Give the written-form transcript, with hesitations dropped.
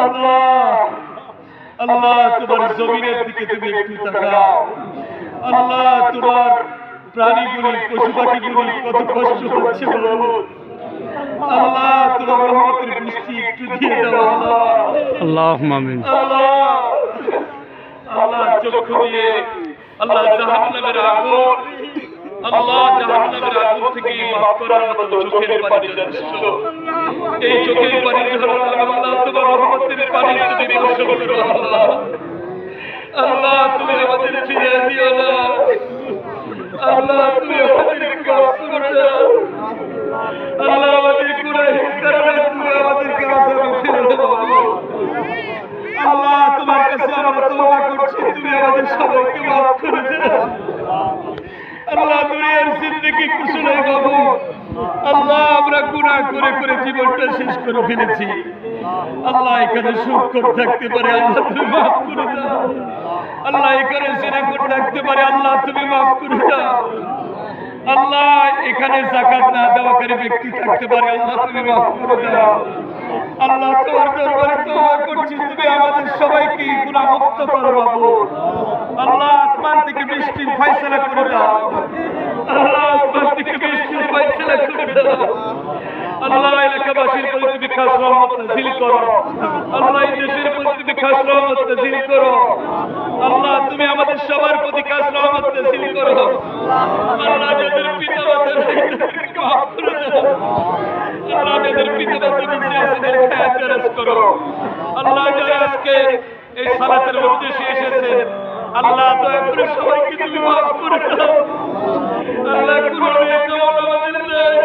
আল্লাহ আল্লাহ তোমার জমিনের দিকে তুমি একটু তাকাও। আল্লাহ তোমার প্রাণীগুলি পশু পাখিগুলি কত কষ্ট হচ্ছে বলো। আল্লাহ তোমার রহমতের বৃষ্টি একটু দিয়ে দাও আল্লাহ। আল্লাহুম্মা আমিন। আল্লাহ আল্লাহ চক্ষু দিয়ে আল্লাহ জাহান্নামের আগুন, আল্লাহ জাহান্নামের আগুন থেকে মাফ করার মতো চোখের পানি যথেষ্ট। এই চোখের পানি ঝরানো আল্লাহ তোমার রহমতের পানি তুমি বর্ষণ করো আল্লাহ। আল্লাহ তুমি আমাদের ফিরিয়ে দিও না। আল্লাহ তুমি আমাদের মাফ করে দাও। আল্লাহ আমাদের গুনাহের কারণে তুমি আমাদেরকে আযাবে ফেলে দাও। আল্লাহ তোমার কাছে আমরা তওবা করছি, তুমি আমাদের সবাইকে মাফ করে দাও। আল্লাহ দুনিয়ার জিন্দেগি কিছু নাই বাবু। আল্লাহ আমরা গুনাহ করে করে জীবনটা শেষ করে ফেলেছি। আল্লাহ এখানে সুখ করে থাকতে পারে, আল্লাহ তুমি মাফ করে দাও। আল্লাহ এখানে জিনা করে থাকতে পারে, আল্লাহ তুমি মাফ করে দাও। আল্লাহ এখানে যাকাত না দেওয়াকারী ব্যক্তি থাকতে পারে, আল্লাহ তুমি মাফ করে দাও। আল্লাহ তোমার দরবারে তওবা করছি, তুমি আমাদের সবাইকে গুনাহ মুক্ত করো বাবু। আল্লাহ আসমান থেকে বৃষ্টির ফয়সালা করে দাও। আল্লাহ আসমান থেকে বৃষ্টির ফয়সালা করে দাও। আল্লাহ এলাকাবাসীর প্রতি তুমি খাস রহমত নাযিল করো। আল্লাহ এই দেশের প্রতি তুমি খাস রহমত নাযিল করো। আল্লাহ তুমি আমাদের সবার প্রতি খাস রহমত নাযিল করো। আল্লাহ যাদের পিতা মাতা নাই তাদেরকে মাফ করে দাও। আল্লাহ যাদের পিতা মাতা বেঁচে আছে তাদের হায়াত দারাজ করো। আল্লাহ যারা আজকে এই সালাতের উদ্দেশ্যে এসেছেন, আল্লাহ দয়া করে সবাইকে তুমি মাফ করে দাও। আল্লাহ কোনো নেক আমল আমাদের নাই।